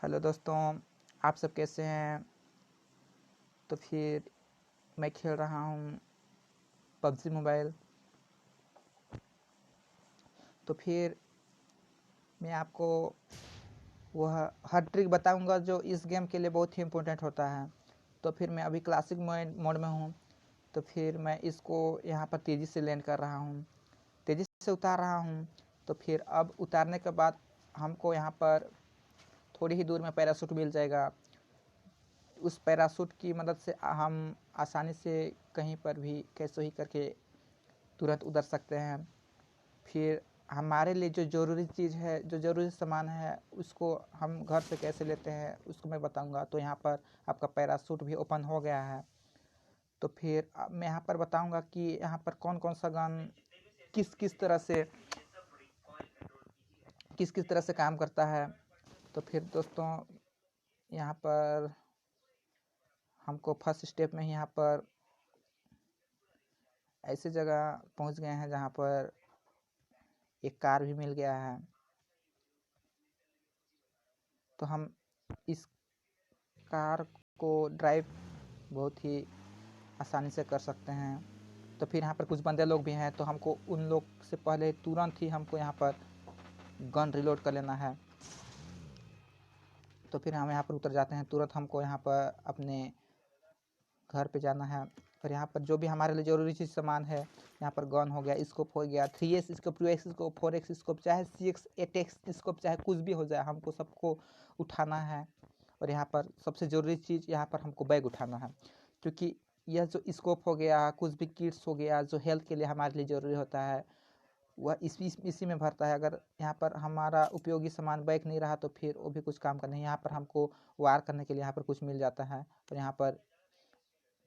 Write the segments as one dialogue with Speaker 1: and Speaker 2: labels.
Speaker 1: Hello दोस्तों, आप सब कैसे हैं। तो फिर मैं खेल रहा हूँ पबजी मोबाइल। तो फिर मैं आपको वह हर ट्रिक बताऊंगा जो इस गेम के लिए बहुत ही इम्पोर्टेंट होता है। तो फिर मैं अभी क्लासिक मोड में हूँ। तो फिर मैं इसको यहाँ पर तेज़ी से लैंड कर रहा हूँ, तेज़ी से उतार रहा हूँ। तो फिर अब उतारने के बाद हमको यहाँ पर थोड़ी ही दूर में पैराशूट मिल जाएगा। उस पैराशूट की मदद से हम आसानी से कहीं पर भी कैसे ही करके तुरंत उतर सकते हैं। फिर हमारे लिए जो ज़रूरी चीज़ है, जो ज़रूरी सामान है, उसको हम घर से कैसे लेते हैं उसको मैं बताऊंगा। तो यहाँ पर आपका पैराशूट भी ओपन हो गया है। तो फिर मैं यहाँ पर बताऊंगा कि यहाँ पर कौन कौन सा गन किस किस तरह से काम करता है। तो फिर दोस्तों यहाँ पर हमको फर्स्ट स्टेप में यहाँ पर ऐसे जगह पहुँच गए हैं जहाँ पर एक कार भी मिल गया है। तो हम इस कार को ड्राइव बहुत ही आसानी से कर सकते हैं। तो फिर यहाँ पर कुछ बंदे लोग भी हैं, तो हमको उन लोग से पहले तुरंत ही हमको यहाँ पर गन रिलोड कर लेना है। तो फिर हम यहाँ पर उतर जाते हैं। तुरंत हमको यहाँ पर अपने घर पे जाना है। और यहाँ पर जो भी हमारे लिए ज़रूरी चीज़ सामान है, यहाँ पर गन हो गया, स्कोप हो गया, 3x scope, 2x scope, 4x scope, चाहे 6x 8x स्कोप, चाहे कुछ भी हो जाए, हमको सबको उठाना है। और यहाँ पर सबसे ज़रूरी चीज़ यहाँ पर हमको बैग उठाना है, क्योंकि यह जो स्कोप हो गया, कुछ भी किट्स हो गया, जो हेल्थ के लिए हमारे लिए ज़रूरी होता है, वह इसी में भरता है। अगर यहाँ पर हमारा उपयोगी सामान बैग नहीं रहा तो फिर वो भी कुछ काम का नहीं। यहाँ पर हमको वार करने के लिए यहाँ पर कुछ मिल जाता है, और यहाँ पर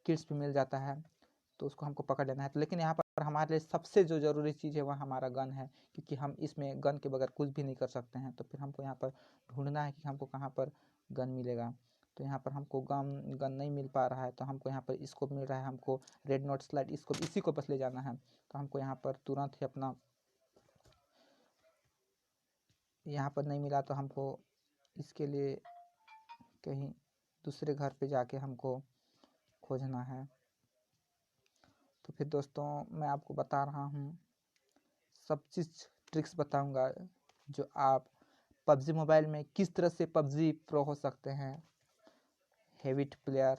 Speaker 1: किट्स भी मिल जाता है, तो उसको हमको पकड़ लेना है। तो लेकिन यहाँ पर हमारे लिए सबसे जो ज़रूरी चीज़ है वह हमारा गन है, क्योंकि हम इसमें गन के बगैर कुछ भी नहीं कर सकते हैं। तो फिर हमको यहाँ पर ढूंढना है कि हमको कहाँ पर गन मिलेगा। तो यहाँ पर हमको गन नहीं मिल पा रहा है, तो हमको यहाँ पर स्कोप मिल रहा है। हमको रेड नॉट स्लाइड स्कोप इसी को बस ले जाना है। तो हमको यहाँ पर तुरंत ही अपना यहाँ पर नहीं मिला, तो हमको इसके लिए कहीं दूसरे घर पे जाके हमको खोजना है। तो फिर दोस्तों मैं आपको बता रहा हूँ, सब चीज़ ट्रिक्स बताऊंगा जो आप पबजी मोबाइल में किस तरह से पबजी प्रो हो सकते हैं, हेविट प्लेयर।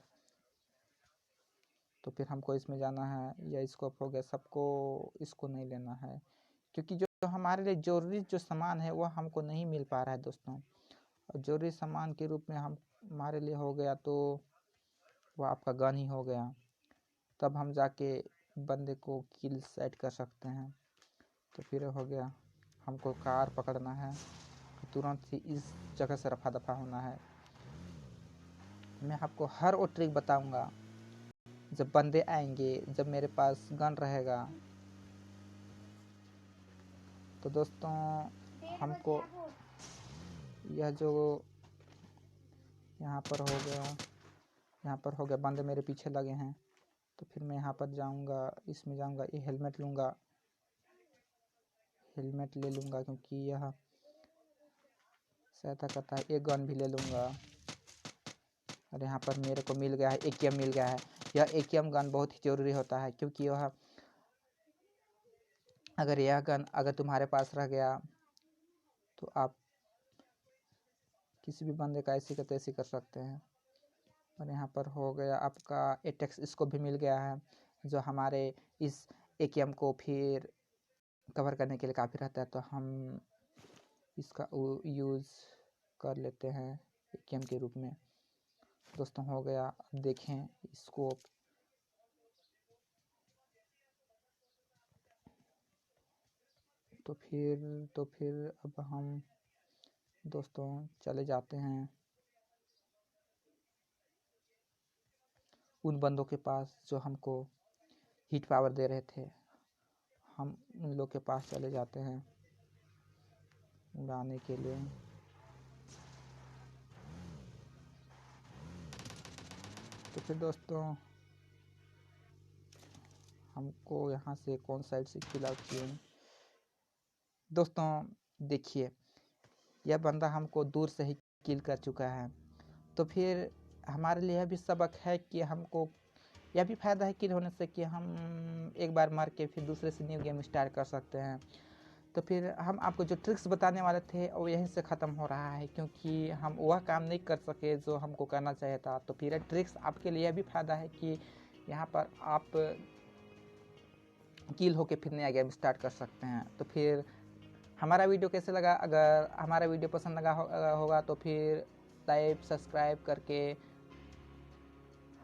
Speaker 1: तो फिर हमको इसमें जाना है, या स्कोप हो गया, सबको इसको नहीं लेना है, क्योंकि जो हमारे लिए ज़रूरी जो सामान है वह हमको नहीं मिल पा रहा है दोस्तों। और ज़रूरी सामान के रूप में हमारे लिए हो गया तो वह आपका गन ही हो गया। तब हम जाके बंदे को किल सेट कर सकते हैं। तो फिर हो गया, हमको कार पकड़ना है, तुरंत ही इस जगह से रफा दफा होना है। मैं आपको हर वो ट्रिक बताऊंगा जब बंदे आएंगे, जब मेरे पास गन रहेगा। तो दोस्तों हमको यह जो यहाँ पर हो गया बंदे मेरे पीछे लगे हैं। तो फिर मैं यहाँ पर जाऊँगा, इसमें जाऊँगा, ये हेलमेट लूँगा, हेलमेट ले लूँगा क्योंकि यह सहायता करता है। एक गन भी ले लूँगा। और यहाँ पर मेरे को मिल गया है, AKM मिल गया है। यह AKM गन बहुत ही ज़रूरी होता है, क्योंकि यह यह गन अगर तुम्हारे पास रह गया तो आप किसी भी बंदे का ऐसी का तैसी कर सकते हैं। और यहाँ पर हो गया आपका एटेक्स स्कोप भी मिल गया है, जो हमारे इस AKM को फिर कवर करने के लिए काफ़ी रहता है। तो हम इसका यूज़ कर लेते हैं AKM के रूप में। दोस्तों हो गया, अब देखें स्कोप। तो फिर अब हम दोस्तों चले जाते हैं उन बंदों के पास जो हमको हीट पावर दे रहे थे। हम उन लोग के पास चले जाते हैं उड़ाने के लिए। तो फिर दोस्तों हमको यहाँ से कौन साइड से किल आउट किए। दोस्तों देखिए, यह बंदा हमको दूर से ही किल कर चुका है। तो फिर हमारे लिए यह भी सबक है कि हमको यह भी फ़ायदा है किल होने से कि हम एक बार मार के फिर दूसरे से न्यू गेम स्टार्ट कर सकते हैं। तो फिर हम आपको जो ट्रिक्स बताने वाले थे वो यहीं से ख़त्म हो रहा है, क्योंकि हम वह काम नहीं कर सके जो हमको करना चाहिए था। तो फिर ट्रिक्स आपके लिए भी फ़ायदा है कि यहाँ पर आप किल होके फिर नया गेम स्टार्ट कर सकते हैं। तो फिर हमारा वीडियो कैसे लगा? अगर हमारा वीडियो पसंद लगा होगा तो फिर लाइक सब्सक्राइब करके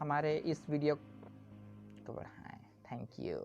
Speaker 1: हमारे इस वीडियो को बढ़ाएं। Thank you.